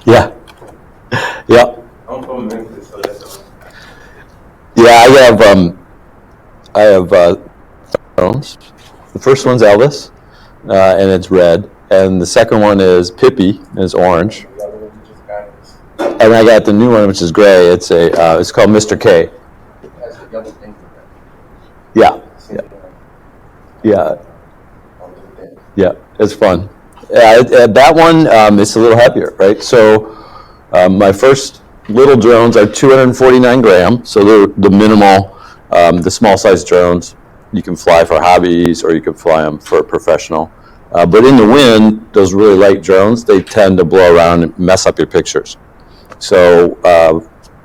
Yeah. Yeah. I'm from Memphis, so that's Yeah, I have drones. The first one's Elvis, and it's red. And the second one is Pippi, and it's orange. the other one you just got is And I got the new one, which is gray. It's it's called Mr. K. it has the yellow thing for that. Yeah. See Yeah. it, Yeah. I'll do that. Yeah. It's fun. That one, it's a little heavier, right? So my first little drones are 249 grams, so they're the minimal, the small size drones. You can fly for hobbies or you can fly them for professional. But in the wind, those really light drones, they tend to blow around and mess up your pictures. So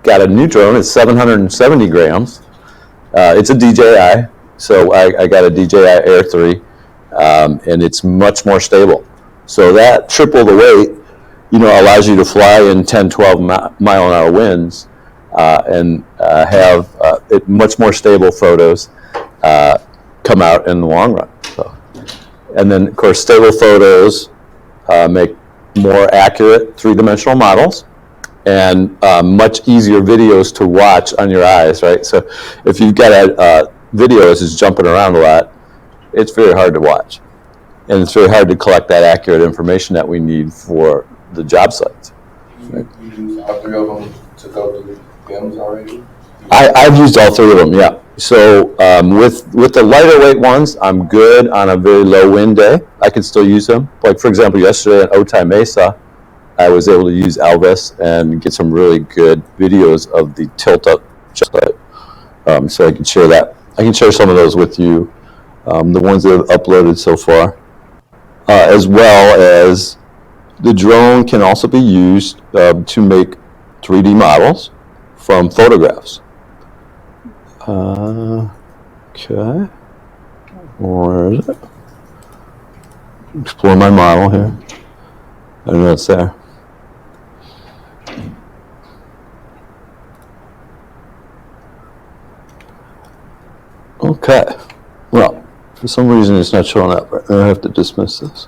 got a new drone, it's 770 grams. It's a DJI, so I got a DJI Air 3, and it's much more stable. So that triple the weight, allows you to fly in 10, 12 mile an hour winds and have much more stable photos come out in the long run. So, and then, of course, stable photos make more accurate three-dimensional models and much easier videos to watch on your eyes, right? So if you've got a video that's jumping around a lot, it's very hard to watch. And it's very hard to collect that accurate information that we need for the job sites. You use all three of them to go through films already? I've used all three of them, yeah. So with the lighter weight ones, I'm good on a very low wind day. I can still use them. Like, for example, yesterday at Otay Mesa, I was able to use Elvis and get some really good videos of the tilt-up job site. So I can share that. I can share some of those with you, the ones that I've uploaded so far. As well as the drone can also be used to make 3D models from photographs. Okay, where is it? Explore my model here. I know it's there. Okay, well, for some reason it's not showing up. I have to dismiss this.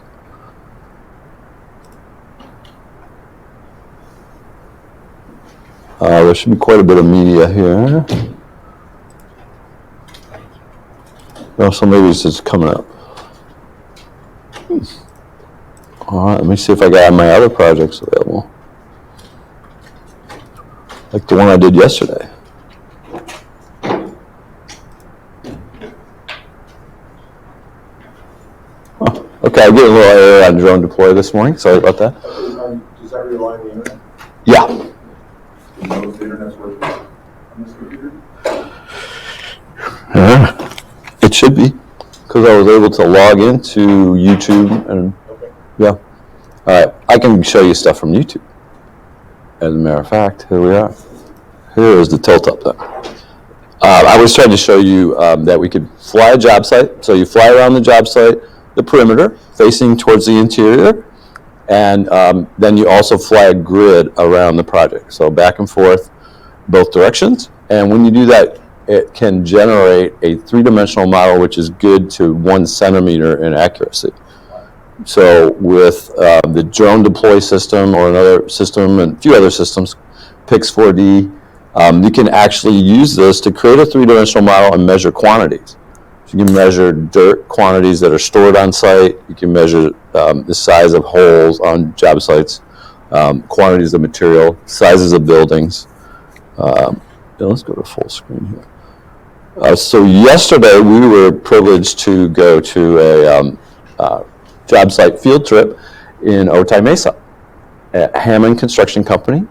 There should be quite a bit of media here. Oh, so maybe it's just coming up. All right, let me see if I got my other projects available. Like the one I did yesterday. Oh, okay, I get a little error on drone deploy this morning. Sorry about that. Does that rely on the internet? Yeah. You know if the internet's working on this computer? It should be, because I was able to log into YouTube and Okay. yeah. All right, I can show you stuff from YouTube. As a matter of fact, here we are. Here is the tilt up there. I was trying to show you that we could fly a job site. So you fly around the job site, the perimeter, facing towards the interior, and then you also fly a grid around the project. So back and forth, both directions. And when you do that, it can generate a three-dimensional model, which is good to 1 centimeter in accuracy. So with the drone deploy system or another system and a few other systems, Pix4D, you can actually use this to create a three-dimensional model and measure quantities. So you can measure dirt quantities that are stored on site. You can measure the size of holes on job sites, quantities of material, sizes of buildings. Let's go to full screen here. So yesterday we were privileged to go to a job site field trip in Otay Mesa at Hammond Construction Company,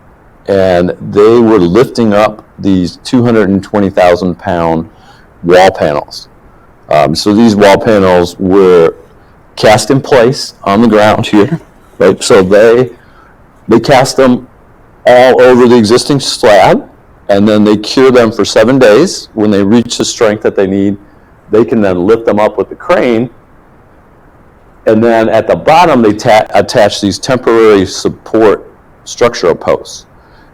and they were lifting up these 220,000 pound wall panels. So these wall panels were cast in place on the ground here, right? So they cast them all over the existing slab, and then they cure them for 7 days. When they reach the strength that they need, they can then lift them up with the crane. And then at the bottom, they attach these temporary support structural posts.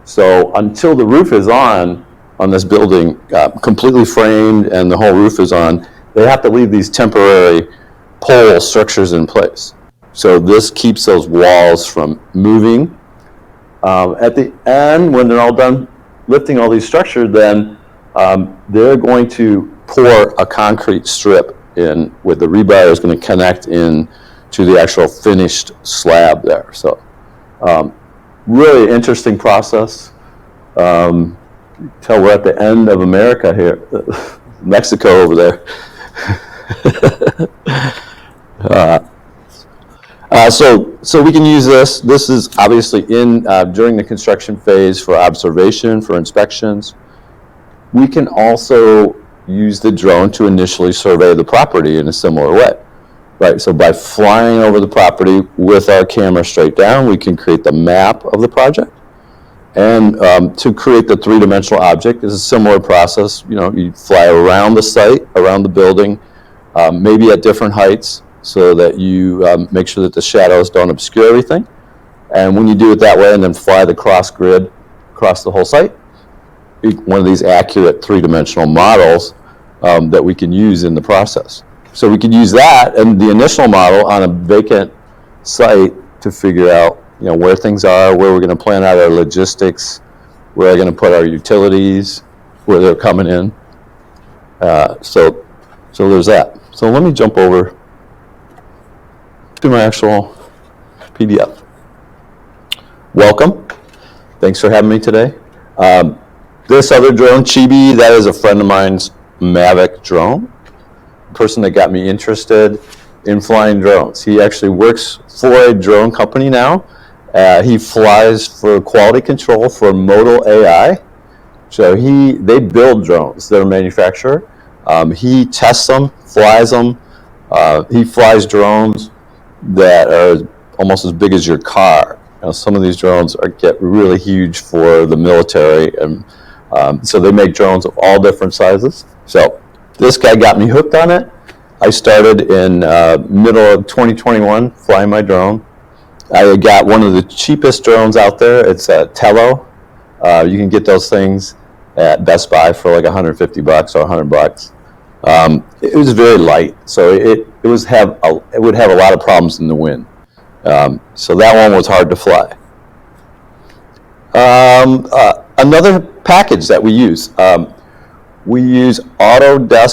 So until the roof is on this building, completely framed and the whole roof is on, they have to leave these temporary pole structures in place. So this keeps those walls from moving At the end, when they're all done lifting all these structures, then they're going to pour a concrete strip in with the rebar is going to connect in to the actual finished slab there. So really interesting process. Tell we're at the end of America here, Mexico over there. So we can use this. This is obviously in during the construction phase for observation, for inspections. We can also use the drone to initially survey the property in a similar way, right? So by flying over the property with our camera straight down, we can create the map of the project. And to create the three-dimensional object is a similar process. You know, you fly around the site, around the building, maybe at different heights, so that you make sure that the shadows don't obscure everything. And when you do it that way and then fly the cross grid across the whole site, one of these accurate three-dimensional models that we can use in the process. So we could use that and the initial model on a vacant site to figure out, you know, where things are, where we're going to plan out our logistics, where we're going to put our utilities, where they're coming in. So there's that. So let me jump over to my actual PDF. Welcome. Thanks for having me today. This other drone, Chibi, that is a friend of mine's Mavic drone. The person that got me interested in flying drones. He actually works for a drone company now. He flies for quality control for Modal AI. So they build drones. They're a manufacturer. He tests them, flies them. He flies drones that are almost as big as your car. You know, some of these drones get really huge for the military, and so they make drones of all different sizes. So this guy got me hooked on it. I started in middle of 2021 flying my drone. I got one of the cheapest drones out there. It's a Tello. You can get those things at Best Buy for like $150 or $100. It was very light, so it would have a lot of problems in the wind. So that one was hard to fly. Another package that we use Autodesk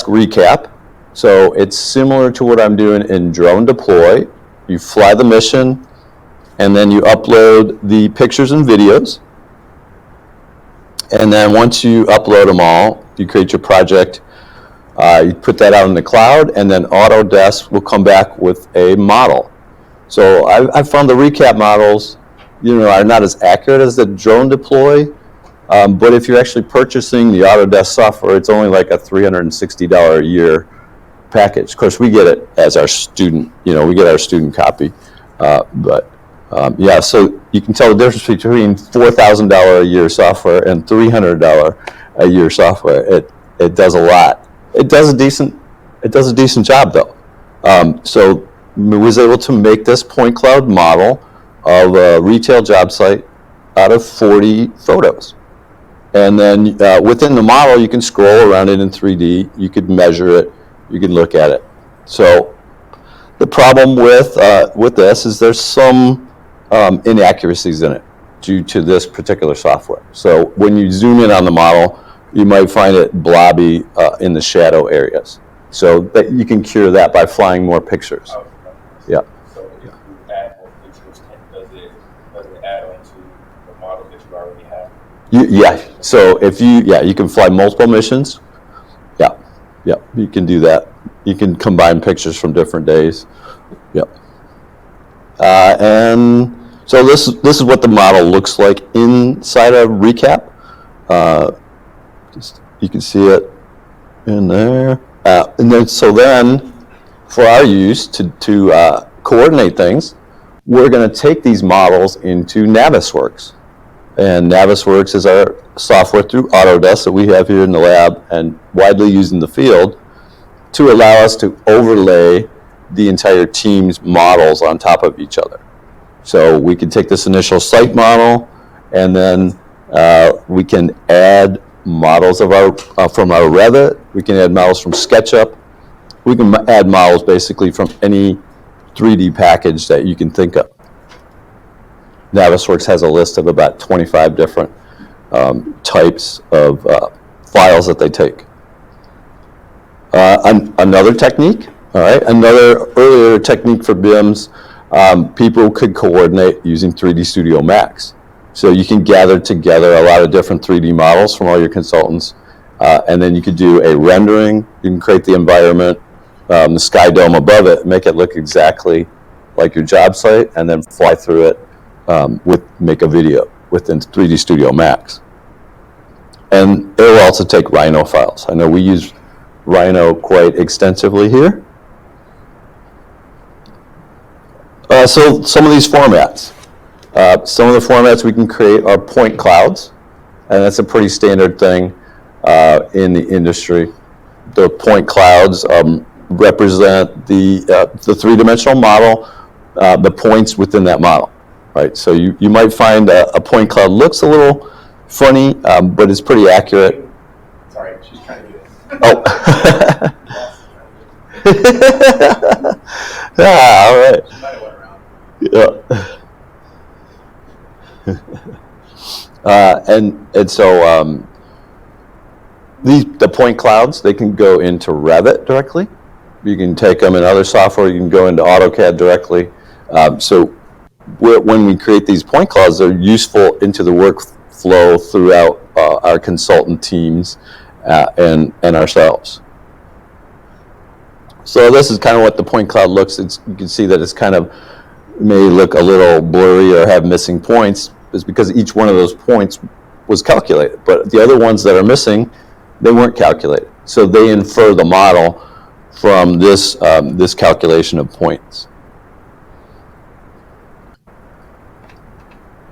Recap. So it's similar to what I'm doing in Drone Deploy. You fly the mission, and then you upload the pictures and videos. And then once you upload them all, you create your project. You put that out in the cloud, and then Autodesk will come back with a model. So I've found the recap models, are not as accurate as the Drone Deploy. But if you're actually purchasing the Autodesk software, it's only like a $360 a year package. Of course, we get it as our student, we get our student copy. So you can tell the difference between $4,000 a year software and $300 a year software. It does a lot. It does a decent job though. So I was able to make this point cloud model of a retail job site out of 40 photos. And then within the model, you can scroll around it in 3D. You could measure it. You can look at it. So the problem with this is there's some inaccuracies in it due to this particular software. So when you zoom in on the model, you might find it blobby in the shadow areas. So that you can cure that by flying more pictures. Okay. Yeah. So if you add more pictures, does it add on to the model that you already have? So if you can fly multiple missions. Yeah, you can do that. You can combine pictures from different days. Yep. And so this is what the model looks like inside of Recap. You can see it in there. And then for our use to coordinate things, we're going to take these models into Navisworks. And Navisworks is our software through Autodesk that we have here in the lab and widely used in the field to allow us to overlay the entire team's models on top of each other. So we can take this initial site model, and then we can add models from our Revit. We can add models from SketchUp. We can add models basically from any 3D package that you can think of. Navisworks has a list of about 25 different types of files that they take. Another technique, all right, another earlier technique for BIMs, people could coordinate using 3D Studio Max. So you can gather together a lot of different 3D models from all your consultants, and then you could do a rendering. You can create the environment, the sky dome above it, make it look exactly like your job site, and then fly through it make a video within 3D Studio Max. And it will also take Rhino files. I know we use Rhino quite extensively here. So some of these formats. Some of the formats we can create are point clouds, and that's a pretty standard thing in the industry. The point clouds represent the three-dimensional model, the points within that model, right? So you might find a point cloud looks a little funny, but it's pretty accurate. Sorry, she's trying to do this. Oh. Ah, all right. She might have went around. Yeah. And so the point clouds, they can go into Revit directly. You can take them in other software. You can go into AutoCAD directly. So when we create these point clouds, they're useful into the workflow throughout our consultant teams and ourselves. So this is kind of what the point cloud looks. You can see that it's kind of may look a little blurry or have missing points. It's because each one of those points was calculated, but the other ones that are missing, they weren't calculated. So they infer the model from this this calculation of points.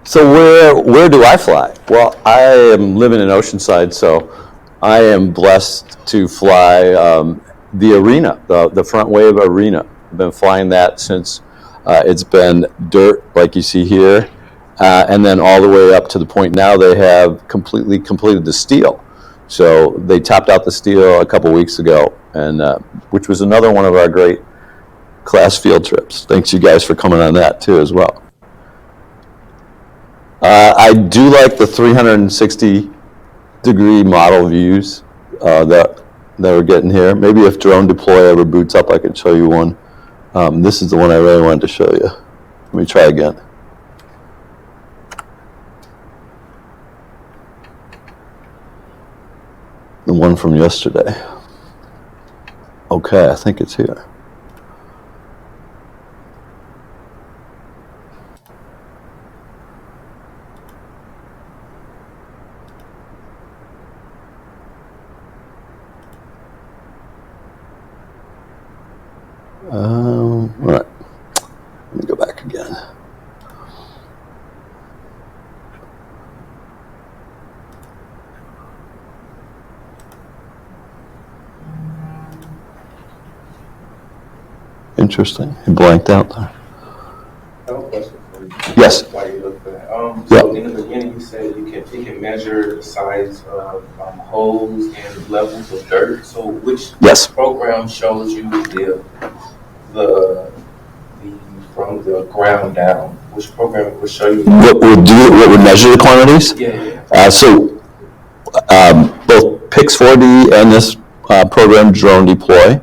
So where do I fly? Well, I am living in Oceanside, so I am blessed to fly the arena, the front wave arena. I've been flying that since it's been dirt, like you see here, and then all the way up to the point now they have completely completed the steel. So they topped out the steel a couple weeks ago, and which was another one of our great class field trips. Thanks you guys for coming on that too as well. I do like the 360-degree model views that we're getting here. Maybe if Drone Deploy ever boots up, I could show you one. This is the one I really wanted to show you. Let me try again. The one from yesterday. Okay, I think it's here. All right, let me go back again. Interesting, it blanked out there. I have a question for you. Yes. While you look for that. Yeah. So in the beginning, you said it can measure the size of holes and levels of dirt. So which program shows you the from the ground down? Which program will show you? What would measure the quantities? Yeah. So both Pix4D and this program Drone Deploy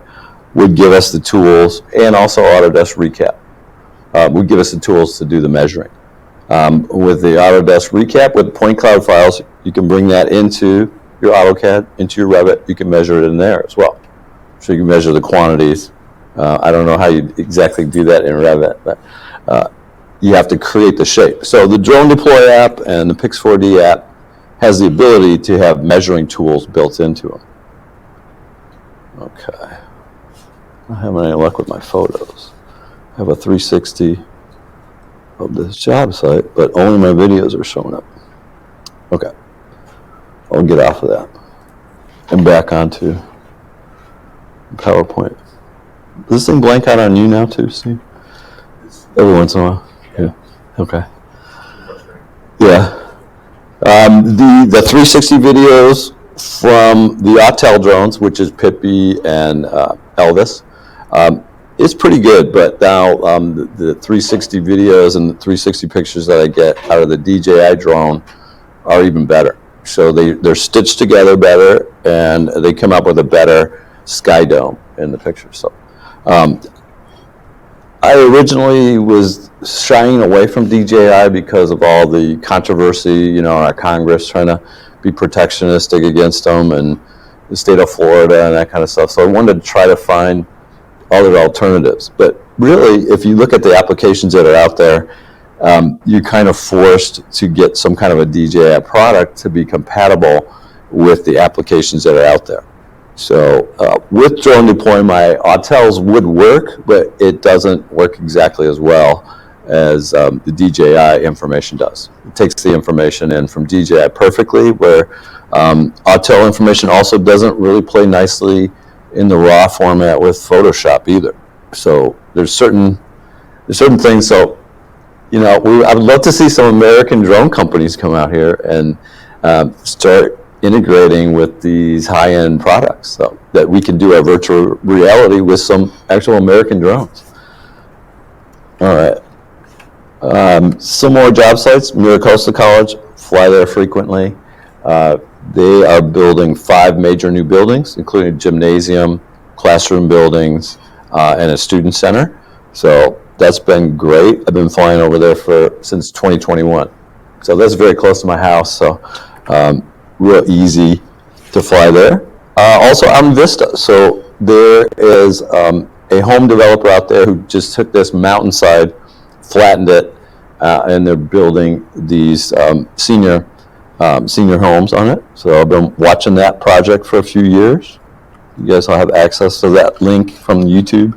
would give us the tools, and also Autodesk Recap would give us the tools to do the measuring. With the Autodesk Recap, with point cloud files, you can bring that into your AutoCAD, into your Revit. You can measure it in there as well. So you can measure the quantities. I don't know how you exactly do that in Revit, but you have to create the shape. So the Drone Deploy app and the Pix4D app has the ability to have measuring tools built into them. Okay. I'm not having any luck with my photos. I have a 360 of this job site, but only my videos are showing up. Okay. I'll get off of that and back onto PowerPoint. Does this thing blank out on you now too, Steve? Every once in a while? Yeah. Okay. Yeah. The 360 videos from the Autel drones, which is Pippi and Elvis, it's pretty good, but now the 360 videos and the 360 pictures that I get out of the DJI drone are even better. So they're stitched together better, and they come up with a better sky dome in the picture. So I originally was shying away from DJI because of all the controversy, you know, our Congress trying to be protectionistic against them, and the state of Florida and that kind of stuff. So I wanted to try to find other alternatives. But really, if you look at the applications that are out there, you're kind of forced to get some kind of a DJI product to be compatible with the applications that are out there. So with drone deployment, my Autels would work, but it doesn't work exactly as well as the DJI information does. It takes the information in from DJI perfectly, where Autel information also doesn't really play nicely in the raw format with Photoshop either. So there's certain things. So, you know, I would love to see some American drone companies come out here and start integrating with these high-end products, so that we can do our virtual reality with some actual American drones. All right. Some more job sites. Miracosta College, fly there frequently. They are building 5 major new buildings, including a gymnasium, classroom buildings, and a student center. So that's been great. I've been flying over there since 2021. So that's very close to my house, so real easy to fly there. Also, I'm Vista. So there is a home developer out there who just took this mountainside, flattened it, and they're building these senior homes on it. So I've been watching that project for a few years. You guys will have access to that link from YouTube.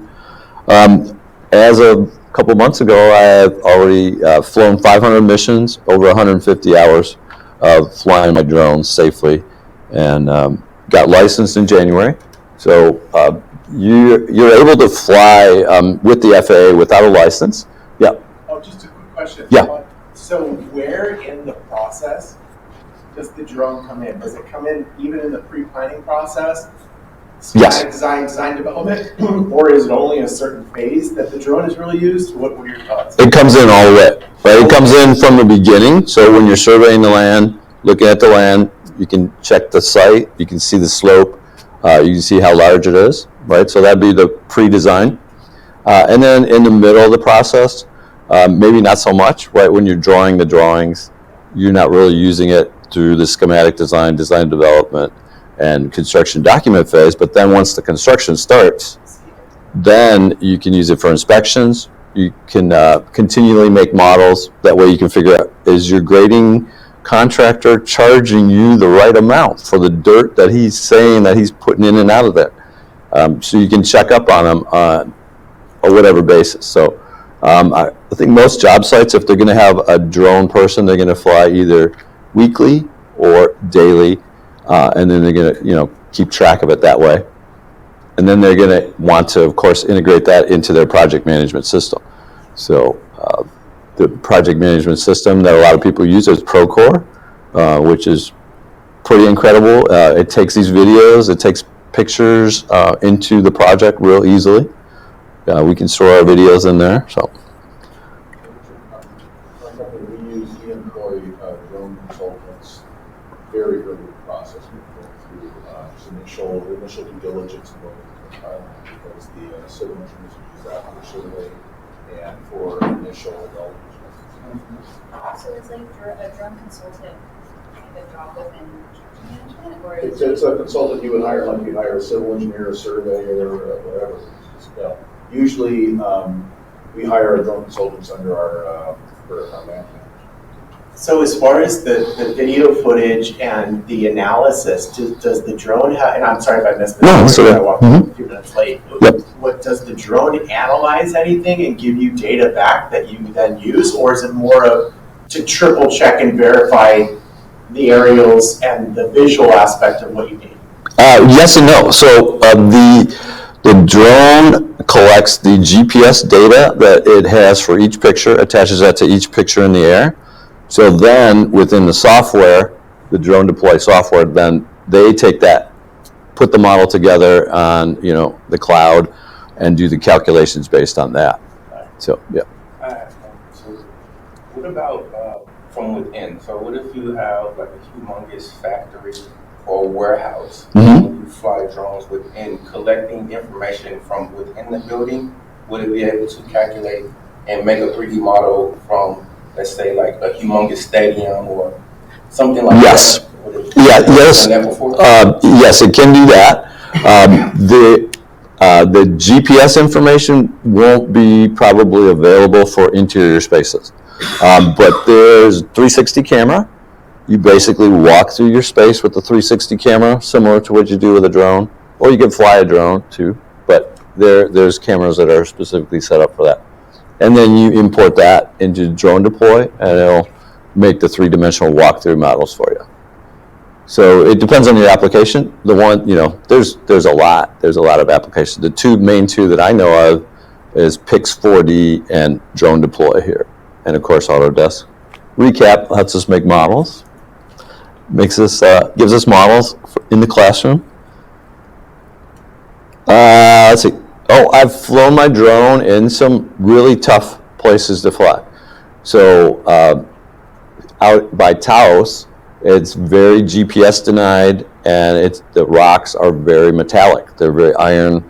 As of a couple months ago, I have already flown 500 missions, over 150 hours of flying my drones safely, and got licensed in January. So you're able to fly with the FAA without a license. Yeah. Oh, just a quick question. Yeah. So where in the process does the drone come in? Does it come in even in the pre-planning process? Yes. Design development, or is it only a certain phase that the drone is really used? What were your thoughts? It comes in all the way, right? It comes in from the beginning. So when you're surveying the land, looking at the land, you can check the site, you can see the slope, you can see how large it is, right? So that'd be the pre-design. And then in the middle of the process, maybe not so much, right? When you're drawing the drawings, you're not really using it through the schematic design development, and construction document phase. But then once the construction starts, then you can use it for inspections. You can continually make models. That way you can figure out, is your grading contractor charging you the right amount for the dirt that he's saying that he's putting in and out of there? So you can check up on them on a whatever basis. So I think most job sites, if they're going to have a drone person, they're going to fly either weekly or daily, and then they're going to keep track of it that way. And then they're going to want to, of course, integrate that into their project management system. So the project management system that a lot of people use is Procore, which is pretty incredible. It takes these videos, it takes pictures into the project real easily. We can store our videos in there. So. We employ drone consultants very early in the process. We go through initial due diligence and going into the pilot, because the civil engineers use that for survey and for initial development. So it's like a drone consultant kind of job within construction management, or It's a consultant you would hire, like you'd hire a civil engineer, a surveyor, or whatever. Usually, we hire drone consultants under our management. So as far as the video footage and the analysis, does the drone have, and I'm sorry if I missed this, I walked a few minutes late. Yep. What does the drone analyze anything and give you data back that you then use, or is it more of to triple check and verify the aerials and the visual aspect of what you need? Yes and no. So the drone collects the GPS data that it has for each picture, attaches that to each picture in the air. So then within the software, the drone deploy software, then they take that, put the model together on the cloud, and do the calculations based on that. So, yeah. So what about from within? So what if you have like a humongous factory or warehouse, and you fly drones within, collecting information from within the building? Would it be able to calculate and make a 3D model from, let's say, like a humongous stadium or something like yes. that? Yes, it can do that. The GPS information won't be probably available for interior spaces, but there's a 360 camera. You basically walk through your space with the 360 camera, similar to what you do with a drone, or you can fly a drone too, but there's cameras that are specifically set up for that. And then you import that into Drone Deploy, and it'll make the three-dimensional walkthrough models for you. So it depends on your application. The one, there's a lot of applications. The main two that I know of is Pix 4D and Drone Deploy here, and of course Autodesk. Recap lets us make models, gives us models in the classroom. Let's see. Oh, I've flown my drone in some really tough places to fly. So out by Taos, it's very GPS denied, and the rocks are very metallic. They're very iron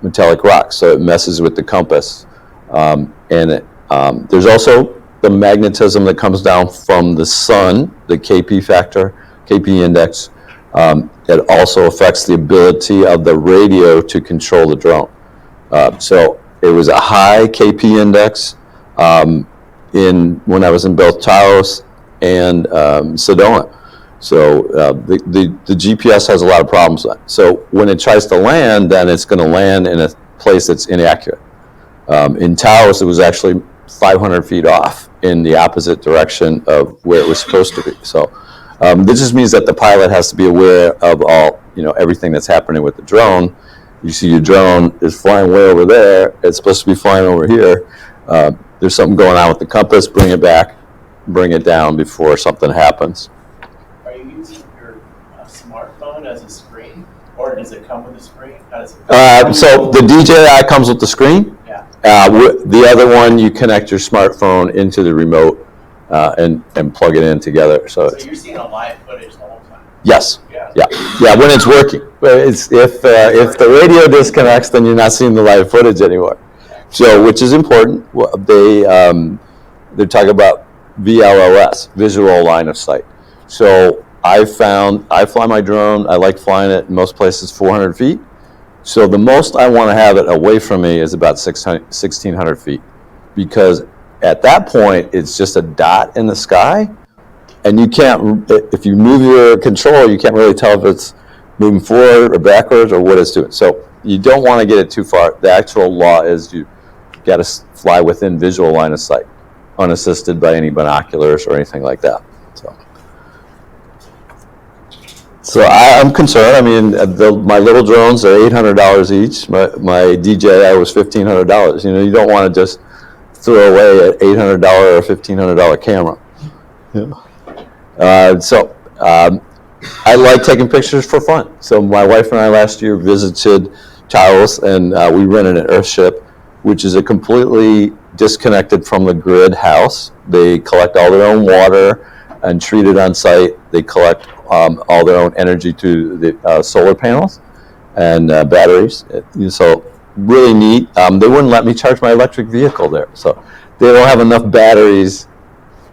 metallic rocks, so it messes with the compass. There's also the magnetism that comes down from the sun, the KP factor, KP index. It also affects the ability of the radio to control the drone. So it was a high KP index when I was in both Taos and Sedona. So the GPS has a lot of problems with that. So when it tries to land, then it's going to land in a place that's inaccurate. In Taos, it was actually 500 feet off in the opposite direction of where it was supposed to be. So this just means that the pilot has to be aware of everything that's happening with the drone. You see your drone is flying way over there. It's supposed to be flying over here. There's something going on with the compass. Bring it back, bring it down before something happens. Are you using your smartphone as a screen, or does it come with a screen? How does it so the DJI comes with the screen. Yeah. The other one, you connect your smartphone into the remote and plug it in together. So you're seeing a live footage the whole time? Yes. Yeah. Yeah. When it's working. If the radio disconnects, then you're not seeing the live footage anymore. So, which is important. They're talking about VLOS, visual line of sight. So I fly my drone. I like flying it in most places 400 feet. So the most I want to have it away from me is about 1,600 feet, because at that point it's just a dot in the sky, and you can't. If you move your control, you can't really tell if it's moving forward or backwards or what it's doing. So you don't want to get it too far. The actual law is you got to fly within visual line of sight, unassisted by any binoculars or anything like that. So I'm concerned. I mean, my little drones are $800 each. My DJI was $1,500. You don't want to just throw away an $800 or $1,500 camera. I like taking pictures for fun. So my wife and I last year visited Taos, and we rented an Earthship, which is a completely disconnected from the grid house. They collect all their own water and treat it on site. They collect all their own energy to the solar panels and batteries. So really neat. They wouldn't let me charge my electric vehicle there. So they don't have enough batteries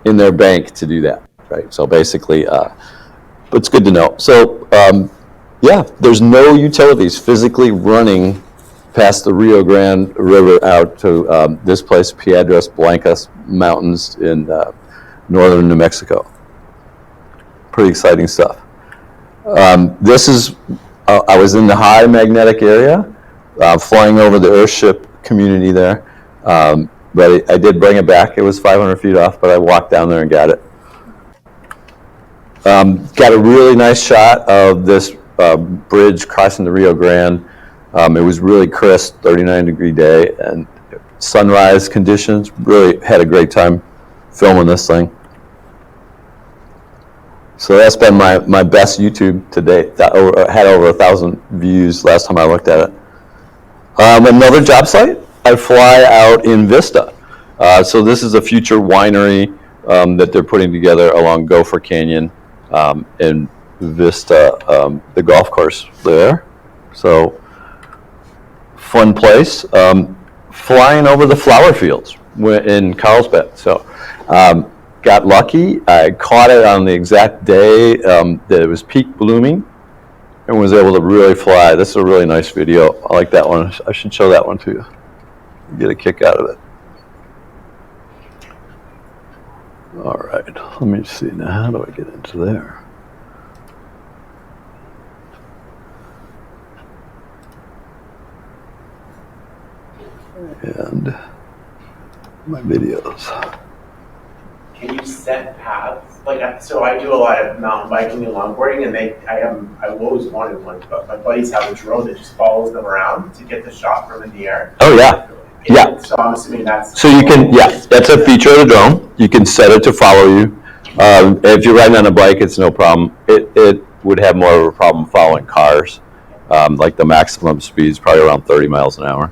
in their bank to do that, right? So basically, but it's good to know. So there's no utilities physically running past the Rio Grande River out to this place, Piedras Blancas Mountains in northern New Mexico. Pretty exciting stuff. This is, I was in the high magnetic area, flying over the Earthship community there. But I did bring it back. It was 500 feet off, but I walked down there and got it. Got a really nice shot of this bridge crossing the Rio Grande. It was really crisp, 39-degree day, and sunrise conditions. Really had a great time filming this thing. So that's been my best YouTube to date. That had over 1,000 views last time I looked at it. Another job site, I fly out in Vista. So this is a future winery that they're putting together along Gopher Canyon in Vista, the golf course there. So fun place. Flying over the flower fields in Carlsbad. So got lucky. I caught it on the exact day that it was peak blooming and was able to really fly. This is a really nice video. I like that one. I should show that one to you. Get a kick out of it. All right, let me see now. How do I get into there? And my videos. Can you set paths? Like, so I do a lot of mountain biking and longboarding, and I've always wanted one, but my buddies have a drone that just follows them around to get the shot from in the air. Oh yeah, yeah. So I'm assuming that's. So you can, yeah, that's a feature of the drone. You can set it to follow you. If you're riding on a bike, it's no problem. It would have more of a problem following cars. Like the maximum speed is probably around 30 miles an hour.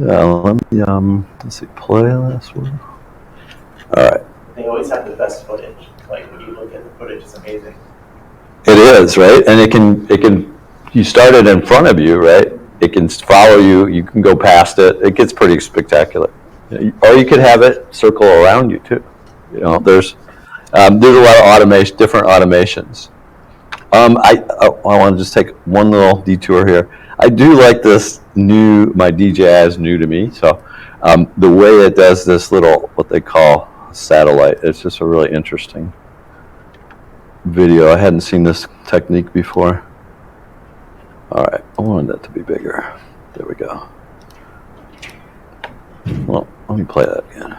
Yeah, let me, let's see, play last one. All right. They always have the best footage. Like when you look at the footage, it's amazing. It is, right? And it can, you start it in front of you, right? It can follow you. You can go past it. It gets pretty spectacular. Or you could have it circle around you too. You know, there's a lot of different automations. I want to just take one little detour here. I do like this my DJI is new to me. So the way it does this little, what they call satellite, it's just a really interesting video. I hadn't seen this technique before. All right, I wanted that to be bigger. There we go. Well, let me play that again.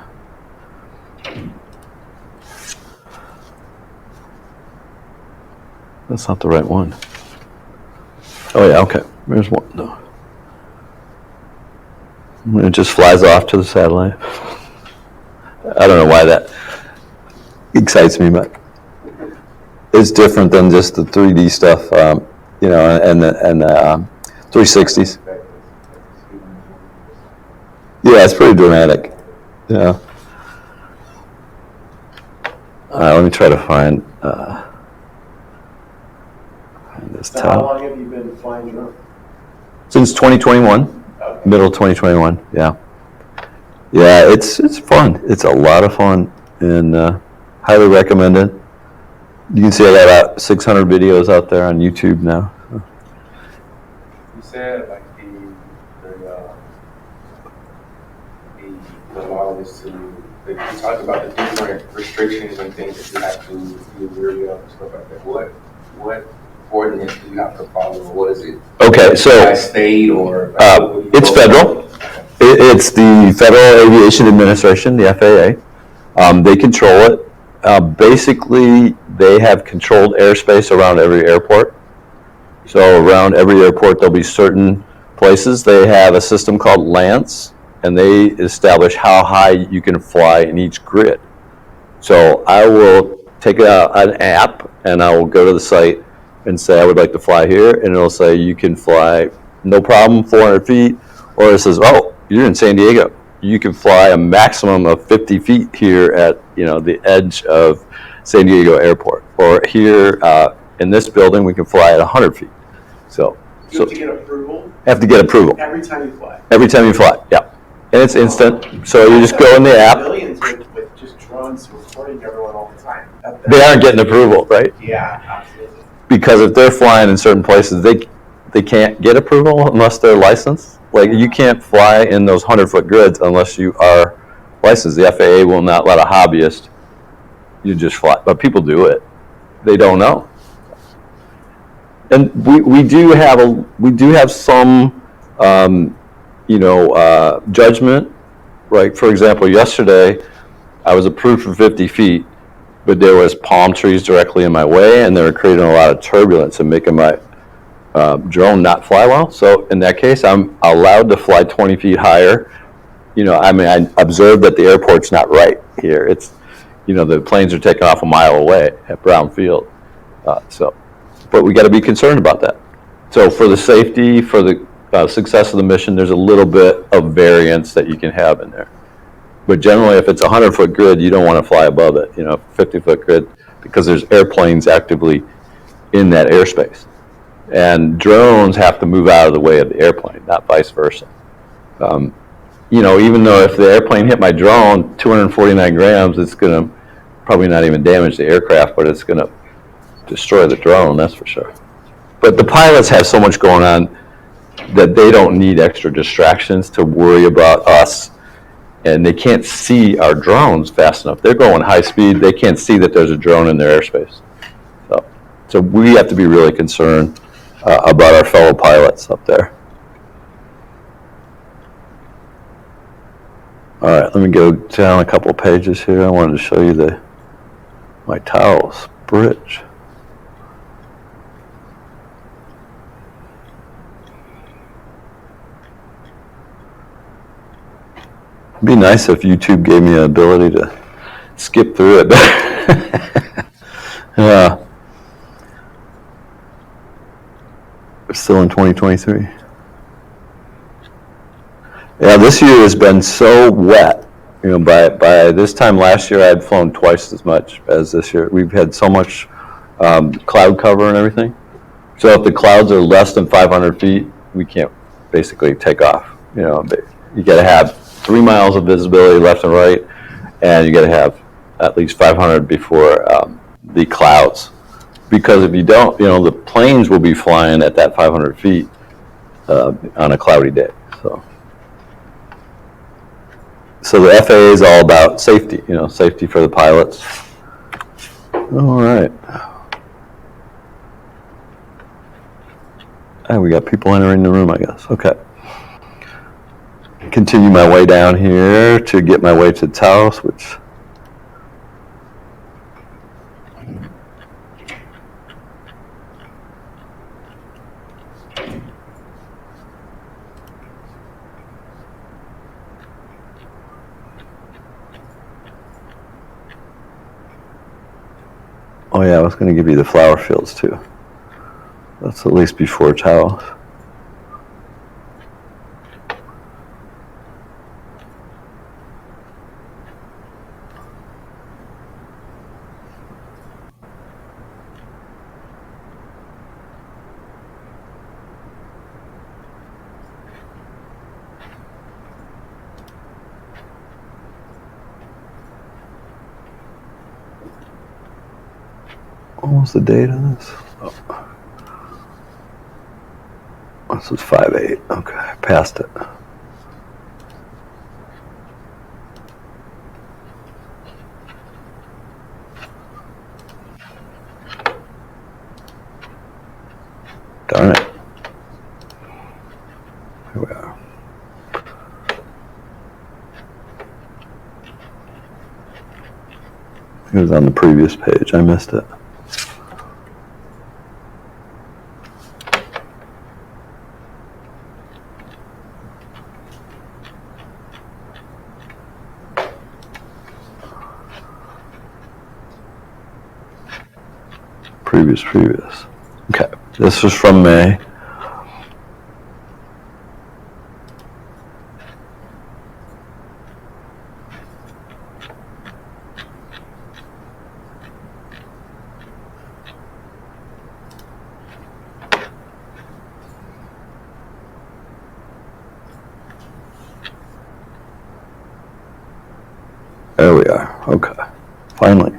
That's not the right one. Oh yeah, okay. There's one. No. It just flies off to the satellite. I don't know why that excites me, but it's different than just the 3D stuff, you know, and the 360s. Yeah, it's pretty dramatic. Yeah. All right, let me try to find this So how top. long have you been flying drone? Since 2021, Okay. middle of 2021. Yeah. Yeah, it's fun. It's a lot of fun, and highly recommended. You can see I got about 600 videos out there on YouTube now. You said like the laws to, you talked about the different restrictions and things that you have to be wary of and stuff like that. What ordinance do you have to follow, or what is it? Okay, so By state or? it's federal. It's the Federal Aviation Administration, the FAA. They control it. Basically, they have controlled airspace around every airport. So around every airport, there'll be certain places. They have a system called LANCE, and they establish how high you can fly in each grid. So I will take an app, and I will go to the site and say, I would like to fly here, and it'll say, you can fly, no problem, 400 feet. Or it says, oh, you're in San Diego. You can fly a maximum of 50 feet here at, you know, the edge of San Diego Airport. Or here in this building, we can fly at 100 feet. So You have to get approval have to get approval every time you fly. every time you fly. Yeah, and it's instant. So you just go in the app. Millions with just drones reporting to everyone all the time. They aren't getting approval, right? Yeah, absolutely. Because if they're flying in certain places, they can't get approval unless they're licensed. Like you can't fly in those 100-foot grids unless you are licensed. The FAA will not let a hobbyist. You just fly, but people do it. They don't know. And we do have some judgment. Right. For example, yesterday I was approved for 50 feet, but there was palm trees directly in my way, and they were creating a lot of turbulence and making my drone not fly well. So in that case, I'm allowed to fly 20 feet higher. You know, I mean, I observed that the airport's not right here. It's, you know, the planes are taking off a mile away at Brown Field. But we got to be concerned about that. So for the safety, for the success of the mission, there's a little bit of variance that you can have in there. But generally, if it's a 100-foot grid, you don't want to fly above it, 50-foot grid, because there's airplanes actively in that airspace. And drones have to move out of the way of the airplane, not vice versa. Even though if the airplane hit my drone, 249 grams, it's going to probably not even damage the aircraft, but it's going to destroy the drone, that's for sure. But the pilots have so much going on that they don't need extra distractions to worry about us. And they can't see our drones fast enough. They're going high speed. They can't see that there's a drone in their airspace. So we have to be really concerned about our fellow pilots up there. All right, let me go down a couple of pages here. I wanted to show you my Taos bridge. It'd be nice if YouTube gave me an ability to skip through it. Yeah. We're still in 2023. Yeah, this year has been so wet. By this time last year, I had flown twice as much as this year. We've had so much cloud cover and everything. So if the clouds are less than 500 feet, we can't basically take off. You got to have 3 miles of visibility left and right, and you got to have at least 500 before the clouds. Because if you don't, the planes will be flying at that 500 feet on a cloudy day. So the FAA is all about safety, safety for the pilots. All right. And we got people entering the room, I guess. Okay. Continue my way down here to get my way to Taos, which oh yeah, I was going to give you the flower fields too. That's at least before Taos. What was the date of this? Oh. This was 5/8. Okay, passed it. Darn it. Here we are. It was on the previous page. I missed it. Previous. Okay, this was from May. There we are. Okay, finally.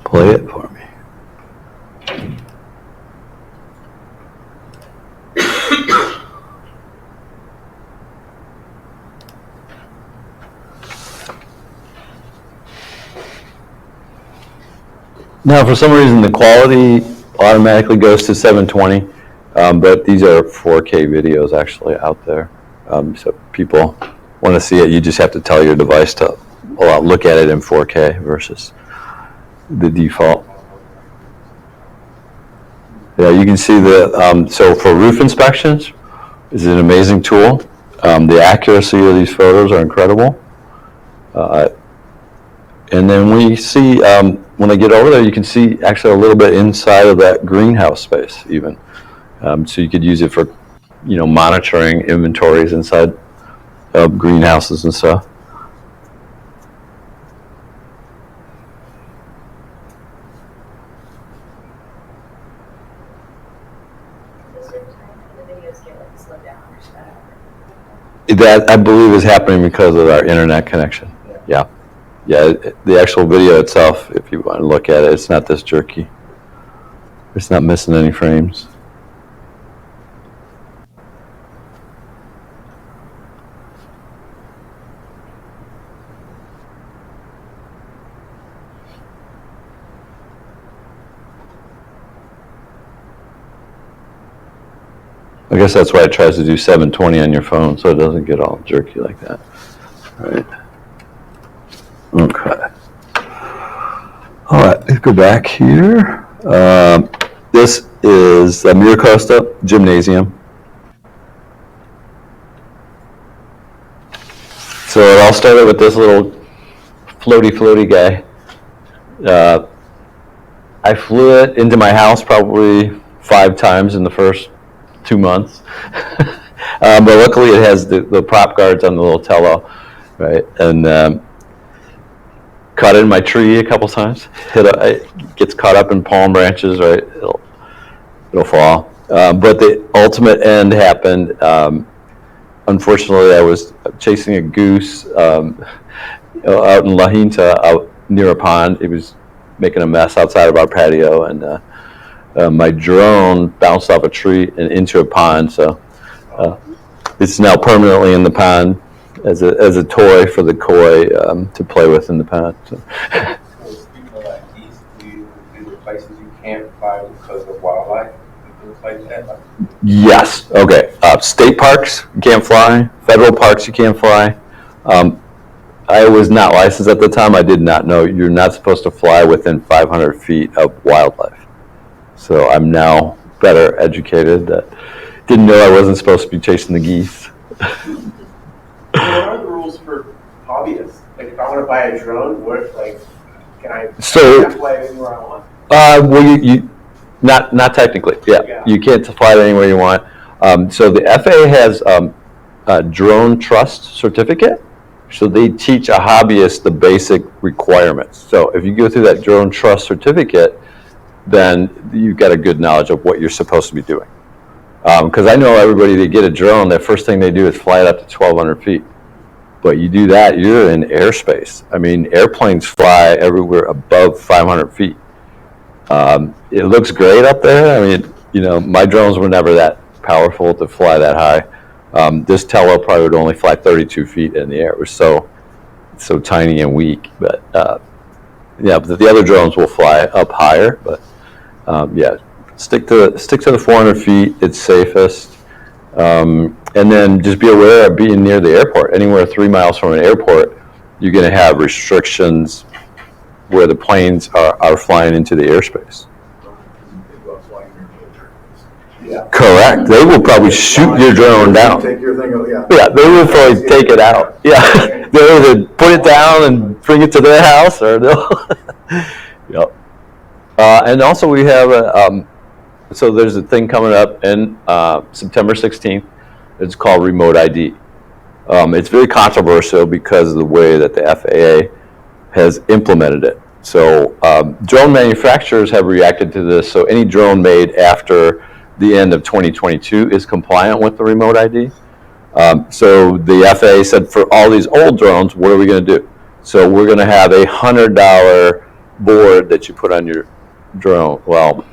Play it for me. Now, for some reason, the quality automatically goes to 720, but these are 4K videos actually out there. So people want to see it, you just have to tell your device to look at it in 4K versus the default. Yeah, you can see so for roof inspections, it's an amazing tool. The accuracy of these photos are incredible. And then we see, when I get over there, you can see actually a little bit inside of that greenhouse space even. So you could use it for, monitoring inventories inside of greenhouses and stuff. Does your time in the videos get like slowed down or shut out? That, I believe, is happening because of our internet connection. Yeah. The actual video itself, if you want to look at it, it's not this jerky. It's not missing any frames. I guess that's why it tries to do 720 on your phone, so it doesn't get all jerky like that. All right. Okay. All right, let's go back here. This is the Miracosta Gymnasium. So it all started with this little floaty guy. I flew it into my house probably 5 times in the first 2 months. But luckily it has the prop guards on the little tello, right? And caught it in my tree a couple times. It gets caught up in palm branches, right? It'll fall. But the ultimate end happened. Unfortunately, I was chasing a goose out in La Junta, out near a pond. It was making a mess outside of our patio, and my drone bounced off a tree and into a pond. So it's now permanently in the pond as a toy for the koi to play with in the pond. So. So speaking of like geese, do the places you can't fly because of wildlife and things like that? Yes. Okay. State parks you can't fly. Federal parks you can't fly. I was not licensed at the time. I did not know you're not supposed to fly within 500 feet of wildlife. So I'm now better educated. Didn't know I wasn't supposed to be chasing the geese. What are the rules for hobbyists? Like, if I want to buy a drone, can I fly anywhere I want? Well, you not technically. Yeah, you can't fly it anywhere you want. So the FAA has a drone trust certificate. So they teach a hobbyist the basic requirements. So if you go through that drone trust certificate, then you've got a good knowledge of what you're supposed to be doing. Because I know everybody that get a drone, the first thing they do is fly it up to 1,200 feet. But you do that, you're in airspace. I mean, airplanes fly everywhere above 500 feet. It looks great up there. I mean, my drones were never that powerful to fly that high. This Tello probably would only fly 32 feet in the air. It was so tiny and weak. But but the other drones will fly up higher. But stick to the 400 feet. It's safest. And then just be aware of being near the airport. Anywhere 3 miles from an airport, you're going to have restrictions where the planes are flying into the airspace. Yeah. Correct. They will probably shoot your drone down. Take your thing, Yeah, they will probably take it out. Yeah, they'll either put it down and bring it to their house, or they'll. Yep. And also we have so there's a thing coming up in September 16th. It's called Remote ID. It's very controversial because of the way that the FAA has implemented it. So drone manufacturers have reacted to this. So any drone made after the end of 2022 is compliant with the Remote ID. So the FAA said for all these old drones, what are we going to do? So we're going to have a $100 board that you put on your drone. Well,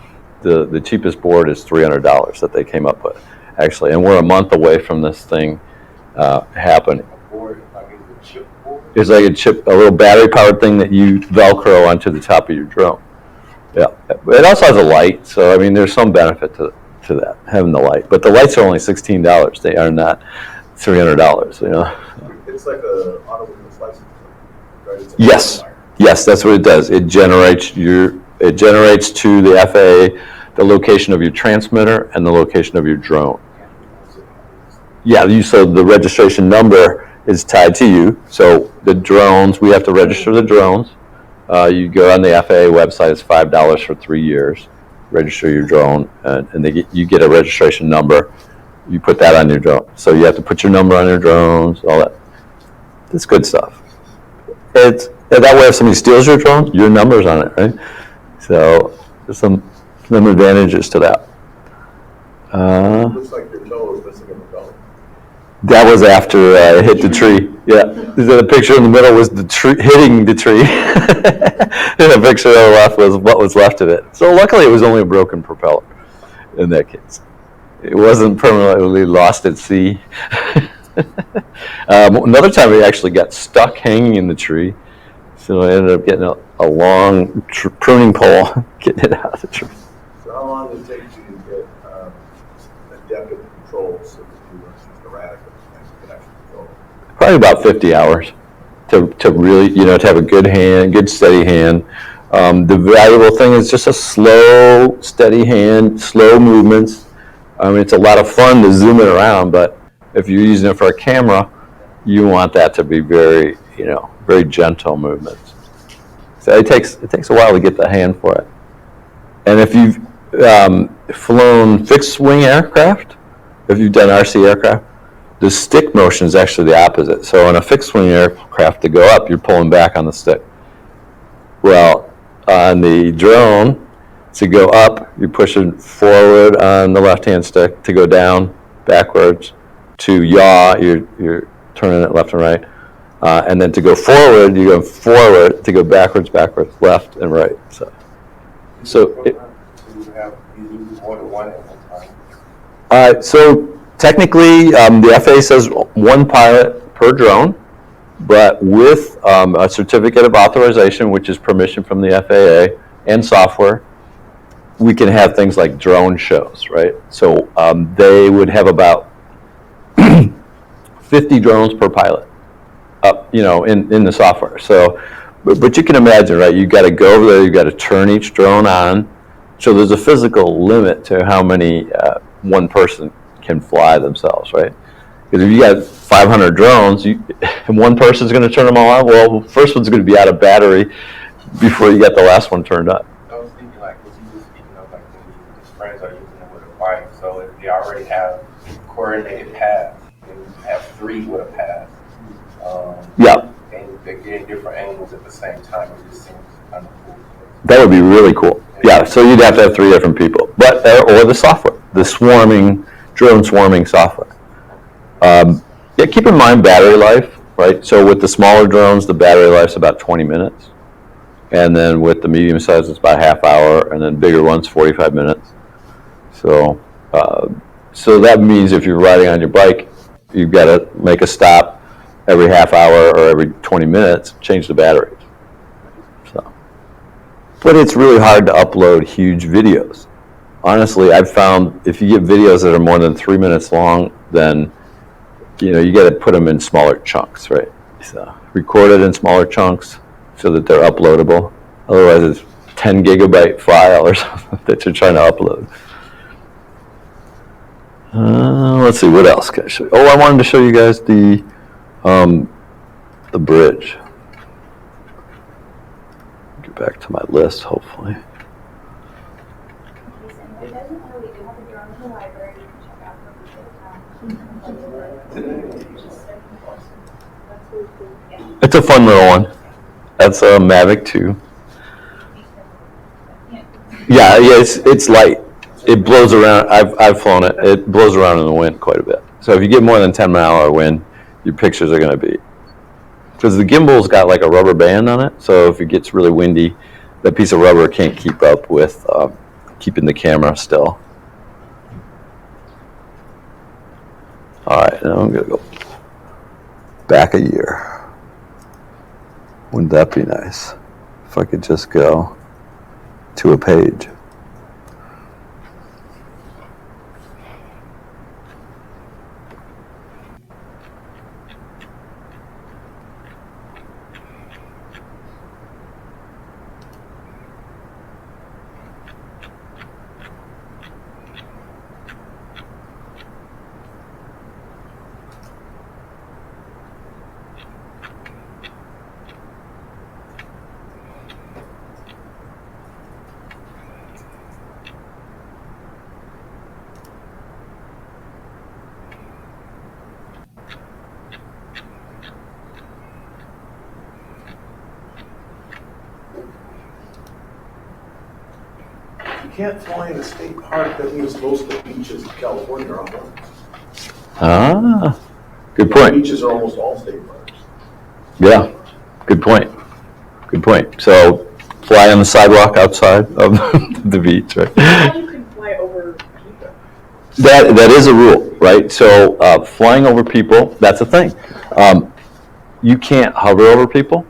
the cheapest board is $300 that they came up with, actually. And we're a month away from this thing happening. It's like a little battery-powered thing that you Velcro onto the top of your drone. Yeah, it also has a light, so I mean, there's some benefit to that, having the light. But the lights are only $16. They are not $300. It's like a automotive license, right? It's Yes, that's what it does. It generates to the FAA the location of your transmitter and the location of your drone. Yeah, so the registration number is tied to you. So the drones, we have to register the drones. You go on the FAA website, it's $5 for 3 years. Register your drone, and you get a registration number. You put that on your drone. So you have to put your number on your drones, all that. It's good stuff. That way if somebody steals your drone, your number's on it, right? So there's some advantages to that. Looks like your toe is missing a propeller. That was after I hit the tree. Yeah, the picture in the middle was the tree hitting the tree, and the picture on the left was what was left of it. So luckily, it was only a broken propeller. In that case, it wasn't permanently lost at sea. Another time, we actually got stuck hanging in the tree, so I ended up getting a long pruning pole, getting it out of the tree. So how long did it take you to get adept at the controls so that you weren't erratic and you could actually control it? Probably about 50 hours to really, to have a good hand, good steady hand. The valuable thing is just a slow, steady hand, slow movements. I mean, it's a lot of fun to zoom it around, but if you're using it for a camera, you want that to be very, very gentle movements. So it takes a while to get the hand for it. And if you've flown fixed wing aircraft, if you've done RC aircraft, the stick motion is actually the opposite. So on a fixed wing aircraft, to go up, you're pulling back on the stick. Well, on the drone, to go up, you're pushing forward on the left-hand stick. To go down, backwards. To yaw, you're turning it left and right. And then to go forward, you go forward. To go backwards, left and right. So You use more than one at one time. So technically, the FAA says one pilot per drone, but with a certificate of authorization, which is permission from the FAA and software, we can have things like drone shows, right? So they would have about 50 drones per pilot, in the software. So, but you can imagine, right? You got to go over there, you got to turn each drone on. So there's a physical limit to how many one person can fly themselves, right? Because if you got 500 drones, and one person's going to turn them all on, well, the first one's going to be out of battery before you get the last one turned on. I was thinking like what you were speaking of, like when his friends are using it with a bike, so if they already have coordinated paths, and you have 3 with a path. Yeah. And they're getting different angles at the same time. It just seems kind of cool. That would be really cool. Yeah, so you'd have to have 3 different people, or the software, the drone swarming software. Keep in mind battery life, right? So with the smaller drones, the battery life's about 20 minutes. And then with the medium size, it's about half hour, and then bigger ones, 45 minutes. So that means if you're riding on your bike, you've got to make a stop every half hour or every 20 minutes, change the batteries. But it's really hard to upload huge videos. Honestly, I've found if you get videos that are more than 3 minutes long, then you got to put them in smaller chunks, right? So record it in smaller chunks so that they're uploadable. Otherwise, it's 10 gigabyte file or something that you're trying to upload. Let's see, what else can I show you? Oh, I wanted to show you guys the bridge. Get back to my list, hopefully. It doesn't know we do have a drone in the library. You can check out for It's a fun little one. That's a Mavic 2. Yeah, it's light. It blows around. I've flown it. It blows around in the wind quite a bit. So if you get more than 10-mile-an-hour wind, your pictures are going to be, because the gimbal's got like a rubber band on it. So if it gets really windy, that piece of rubber can't keep up with keeping the camera still. All right, now I'm going to go back a year. Wouldn't that be nice if I could just go to a page? can't fly in a state park, that means most of the beaches in California are on one. Ah, good point. Beaches are almost all state parks. Yeah, good point. Good point. So fly on the sidewalk outside of the beach, right? How you can fly over people? That is a rule, right? So flying over people, that's a thing. You can't hover over people.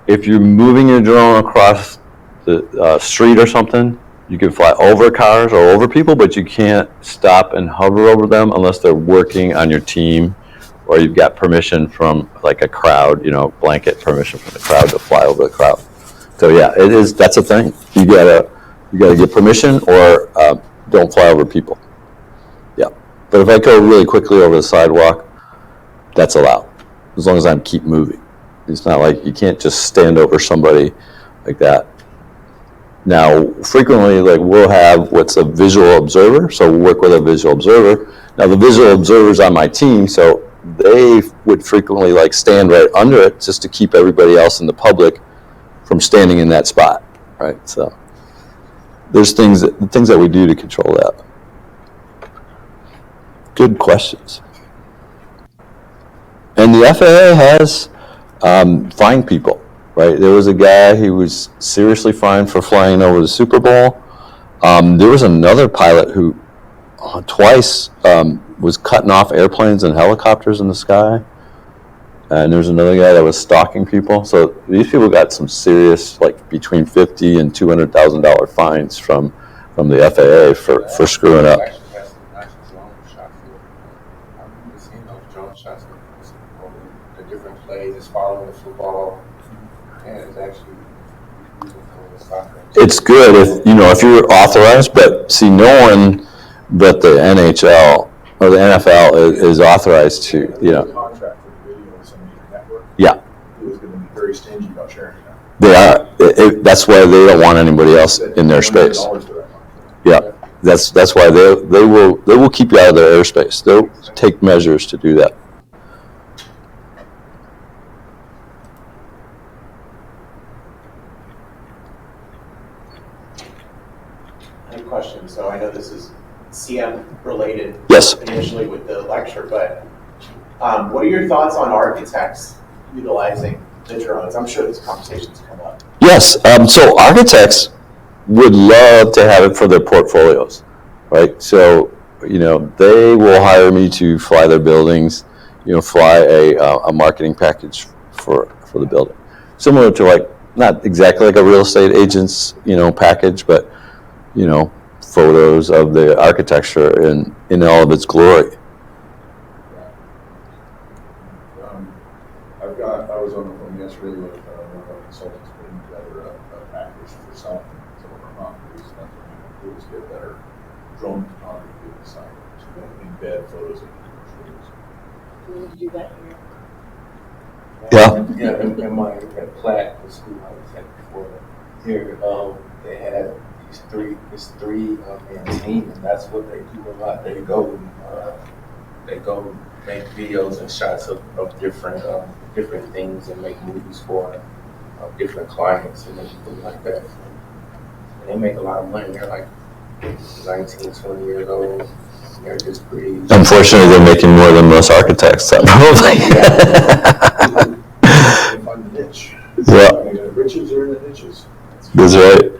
If you're moving your drone across the street or something, you can fly over cars or over people, but you can't stop and hover over them unless they're working on your team or you've got permission from like a crowd, blanket permission from the crowd to fly over the crowd. So yeah, that's a thing. You gotta get permission or don't fly over people. Yeah, but if I go really quickly over the sidewalk, that's allowed as long as I keep moving. It's not like you can't just stand over somebody like that. Now, frequently, like we'll have what's a visual observer, so we'll work with a visual observer. Now, the visual observer's on my team, so they would frequently like stand right under it just to keep everybody else in the public from standing in that spot, right? So there's things that we do to control that. Good questions. And the FAA has fined people, right? There was a guy who was seriously fined for flying over the Super Bowl. There was another pilot who twice was cutting off airplanes and helicopters in the sky. And there's another guy that was stalking people. So these people got some serious, like between $50,000 and $200,000 fines from the FAA for screwing up. Different plays, it's following the football, and it's actually using for soccer. It's good if you're authorized, but see, no one but the NHL or the NFL is authorized to, Contract for the video with some major network. Yeah. It was going to be very stingy about sharing it. They are. That's why they don't want anybody else in their space. Yeah, that's why they will keep you out of their airspace. They'll take measures to do that. Question. So I know this is CM related. Yes. Initially with the lecture, but what are your thoughts on architects utilizing the drones? I'm sure this conversation's come up. Yes. So architects would love to have it for their portfolios, right? So they will hire me to fly their buildings, fly a marketing package for the building, similar to like not exactly like a real estate agent's package, but photos of the architecture in all of its glory. I was on the phone yesterday with one of our consultants putting together a package for selling some of our properties. And that's what we do is get better drone photography of the site to embed photos in the commercials. Do you do that here? Yeah. Yeah, in my Platt, the school I was at before here, they had these three man team, and that's what they do a lot. They go make videos and shots of different things and make movies for different clients and everything like that. And they make a lot of money. They're like 19, 20 years old. And they're just pretty. Unfortunately, they're making more than most architects. Probably. They find the niche. Yeah. The riches are in the niches. That's right.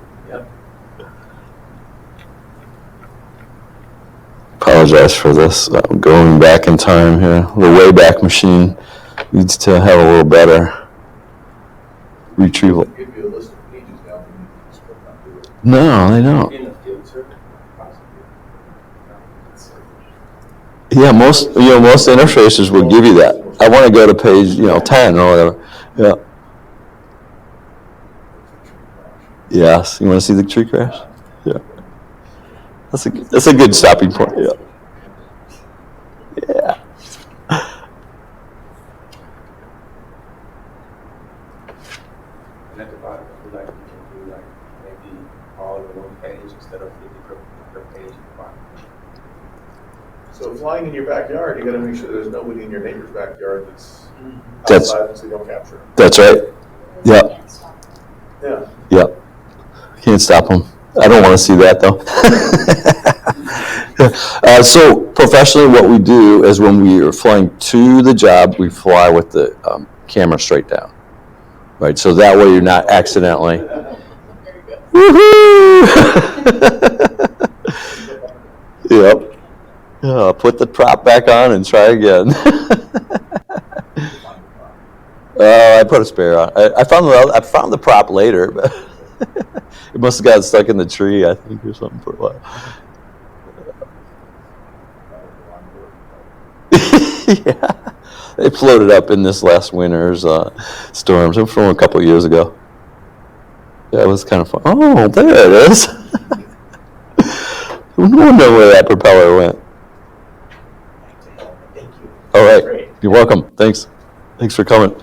Apologize for this. Going back in time here. The Wayback Machine needs to have a little better retrieval. Give you a list of pages down and you can just click on it. No, they don't. In the filter, possibly. Yeah, most interfaces will give you that. I want to go to page 10 or whatever. Yeah. Yes. You want to see the tree crash? Yeah. That's a good stopping point. Yeah. Yeah. And at the bottom, I feel like we can do like maybe all in one page instead of 50 per page at the bottom. So flying in your backyard, you got to make sure there's nobody in your neighbor's backyard that's That's- outside, so you don't capture them. That's right. Yeah. Can't stop. Yeah. Yeah. Can't stop them. I don't want to see that though. So professionally, what we do is when we are flying to the job, we fly with the camera straight down, right? So that way you're not accidentally. Woohoo! Yep. Put the prop back on and try again. I put a spare on. I found the prop later, but it must have gotten stuck in the tree, I think, or something for a while. Yeah, it floated up in this last winter's storms from a couple of years ago. Yeah, it was kind of fun. Oh, there it is. I wonder where that propeller went. Thank you. All right, Great. you're welcome. Thanks for coming.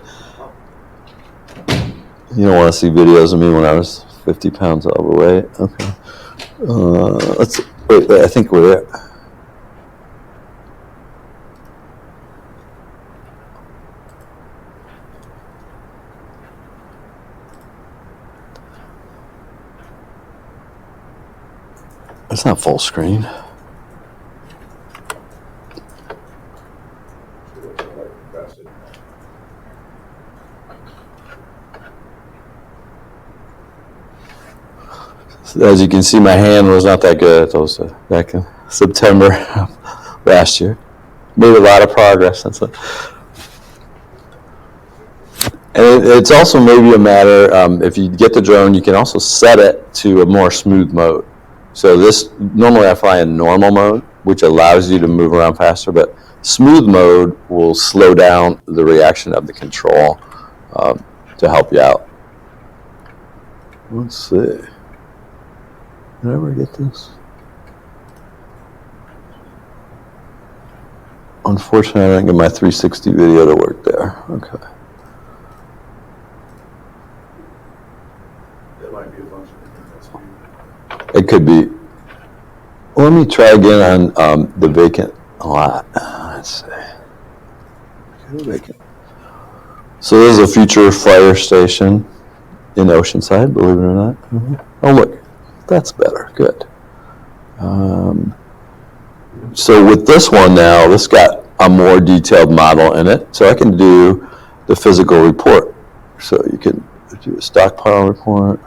You don't want to see videos of me when I was 50 pounds overweight. Okay. Let's wait. I think we're there. It's not full screen. As you can see, my hand was not that good back in September last year. Made a lot of progress. That's it. And it's also maybe a matter, if you get the drone, you can also set it to a more smooth mode. So normally I fly in normal mode, which allows you to move around faster, but smooth mode will slow down the reaction of the control to help you out. Let's see. Did I ever get this? Unfortunately, I didn't get my 360 video to work there. Okay. That might be a function of that's It could be. Well, let me try again on the vacant lot. Let's see. Vacant. So this is a future fire station in Oceanside, believe it or not. Mm-hmm. Oh, look. That's better. Good. So with this one now, this got a more detailed model in it. So I can do the physical report. So you can do a stockpile report.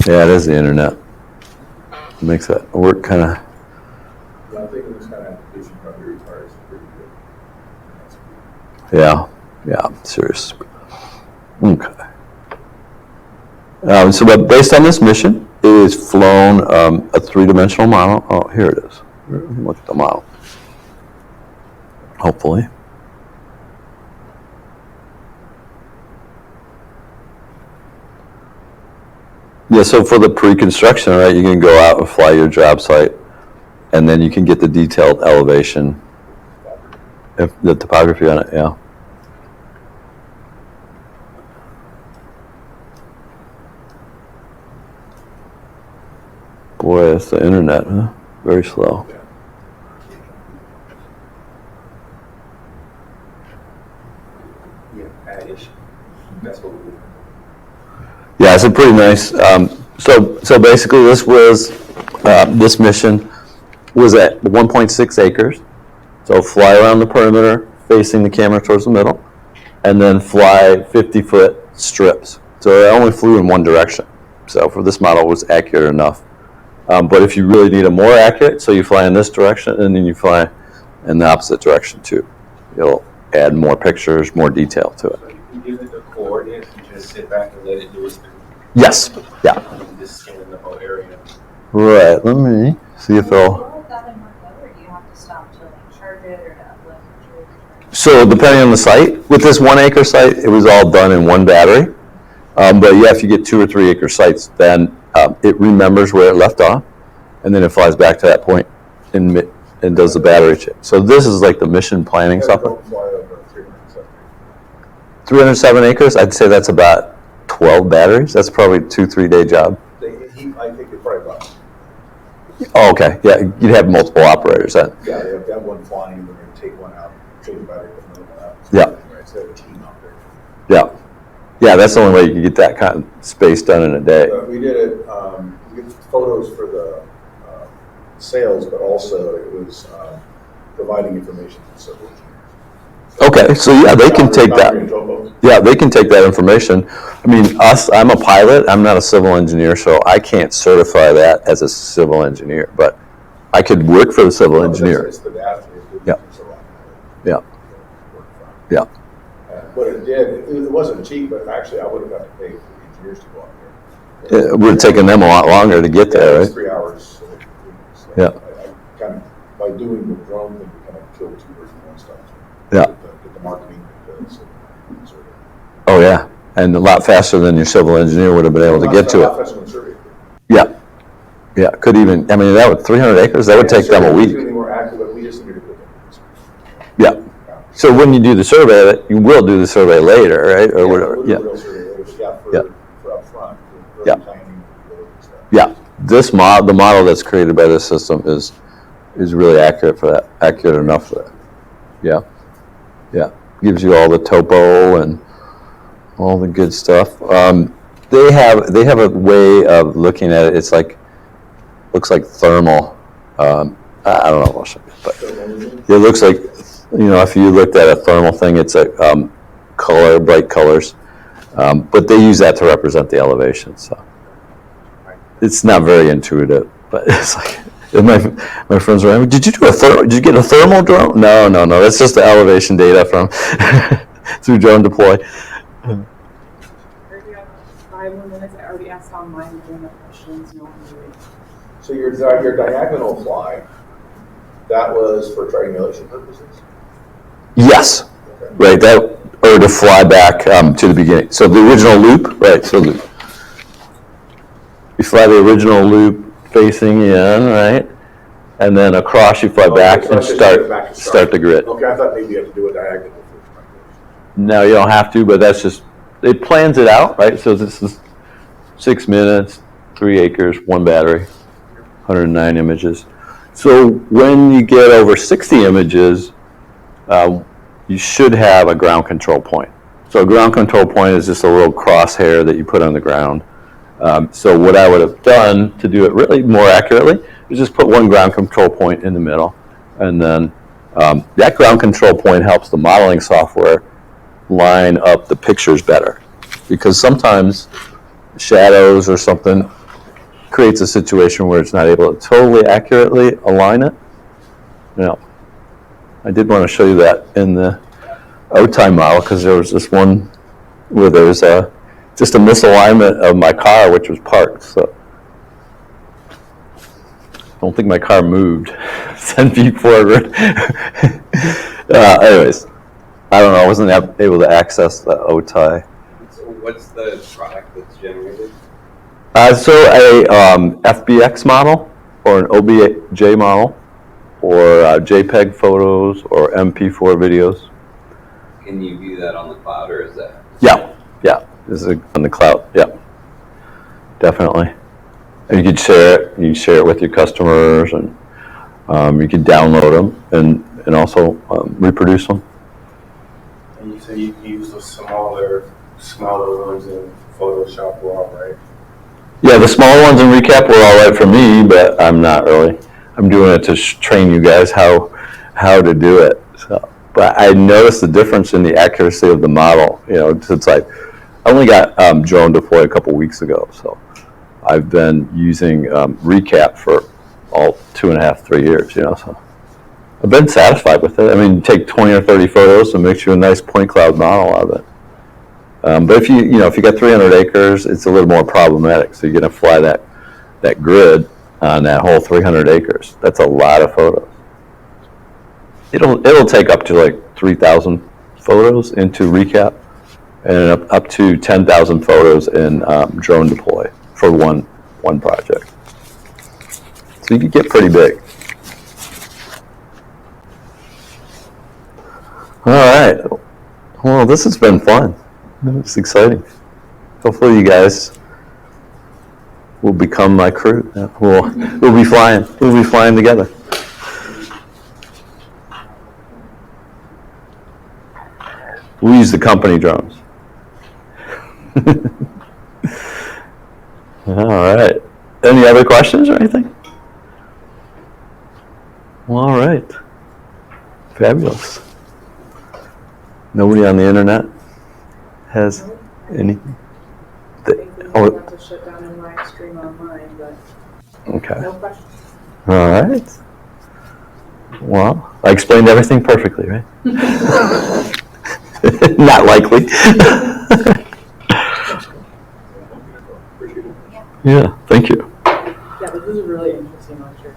Yeah, it is the internet. It makes that work kind of. Yeah, I'm thinking this kind of application probably requires pretty good. Yeah, serious. Okay. So, but based on this mission, it is flown a three-dimensional model. Oh, here it is. Look at the model. Hopefully. Yeah, so for the pre-construction, right, you can go out and fly your job site, and then you can get the detailed elevation, the topography on it, yeah. Boy, that's the internet, huh? Very slow. Yeah, Adish. That's what we do. Yeah, it's a pretty nice. So basically, this mission was at 1.6 acres. So fly around the perimeter, facing the camera towards the middle, and then fly 50-foot strips. So I only flew in one direction. So for this model, it was accurate enough. But if you really need a more accurate, so you fly in this direction, and then you fly in the opposite direction too. It'll add more pictures, more detail to it. So you can give it the coordinates and just sit back and let it do its thing. Yes. Yeah. And just scan the whole area. Right. Let me see if Do you they'll. all have that in one go, or do you have to stop to like charge it or to uplift it? So depending on the site, with this 1 acre site, it was all done in one battery. But yeah, if you get 2 or 3 acre sites, then it remembers where it left off, and then it flies back to that point and does the battery check. So this is like the mission planning software. 307 acres, I'd say that's about 12 batteries. That's probably a 2-3 day job. I think it's probably about. Oh, okay. Yeah, you'd have multiple operators then. Yeah, they have one flying, and they're going to take one out. Yeah. Right, so they have a team out there. Yeah. Yeah, that's the only way you can get that kind of space done in a day. We did it, we did photos for the sales, but also it was providing information to civil engineers. Okay, so yeah, they can take that. Yeah, they can take that information. I mean, I'm a pilot, I'm not a civil engineer, so I can't certify that as a civil engineer, but I could work for the civil engineer. It's the data. Yeah. Yeah. Yeah. And what it did, it wasn't cheap, but actually I would have got to pay for the engineers to go out there. It would have taken them a lot longer to get there, It was right? 3 hours. So Yeah. I kind of, by doing the drone thing, we kind of killed two birds with one stone. Yeah. Get the marketing. Oh, yeah. And a lot faster than your civil engineer would have been able to get to it. Yeah. Yeah. Could even, I mean, that would 300 acres, that would take them a week. More accurate, we just needed to put Yeah. So when you do the survey, you will do the survey later, right? Or whatever. We'll do a real survey later, for up front, for Yeah. planning, stuff. Yeah. The model that's created by this system is really accurate for that, accurate enough for that. Yeah. Yeah. Gives you all the topo and all the good stuff. They have a way of looking at it. It's like, looks like thermal. I don't know, but it looks like, if you looked at a thermal thing, it's a color, bright colors. But they use that to represent the elevation. So it's not very intuitive, but it's like, my friends were like, did you get a thermal drone? No. That's just the elevation data from through drone deploy. We have 5 more minutes. I already asked online if you have questions. No one really. So your diagonal fly, that was for triangulation purposes? Yes, Okay. right. That or to fly back to the beginning. So the original loop, right? So you fly the original loop facing in, right, and then across you fly back so and start the grid. Okay, I thought maybe you had to do a diagonal first. No, you don't have to, but that's just, it plans it out, right? So this is 6 minutes, 3 acres, 1 battery, 109 images. So when you get over 60 images, you should have a ground control point. So a ground control point is just a little crosshair that you put on the ground. So what I would have done to do it really more accurately is just put 1 ground control point in the middle. And then that ground control point helps the modeling software line up the pictures better. Because sometimes shadows or something creates a situation where it's not able to totally accurately align it. I did want to show you that in the OTI model, because there was this one where there was just a misalignment of my car, which was parked. So I don't think my car moved 10 feet forward. Anyways, I don't know. I wasn't able to access the OTI. So what's the product that's generated? So a FBX model or an OBJ model or JPEG photos or MP4 videos. Can you view that on the cloud, or is that? Yeah. This is on the cloud. Yeah, definitely. And you could share it. You can share it with your customers, and you could download them and also reproduce them. And you say you use the smaller ones in Photoshop Raw, right? Yeah, the smaller ones in Recap were all right for me, but I'm not really. I'm doing it to train you guys how to do it. So, but I noticed the difference in the accuracy of the model. It's like I only got drone deploy a couple weeks ago, so I've been using Recap for all 2.5, 3 years. So I've been satisfied with it. I mean, take 20 or 30 photos and make you a nice point cloud model out of it. But if you got 300 acres, it's a little more problematic. So you're going to fly that grid on that whole 300 acres. That's a lot of photos. It'll take up to like 3,000 photos into Recap, and up to 10,000 photos in drone deploy for one project. So you can get pretty big. All right. Well, this has been fun. It's exciting. Hopefully you guys will become my crew. We'll be flying. We'll be flying together. We use the company drones. All right. Any other questions or anything? All right. Fabulous. Nobody on the internet has anything? I think we might have to shut down and live stream online, but Okay. no questions. All right. Well, I explained everything perfectly, right? Not likely. Yeah, thank you. Yeah, this is a really interesting lecture.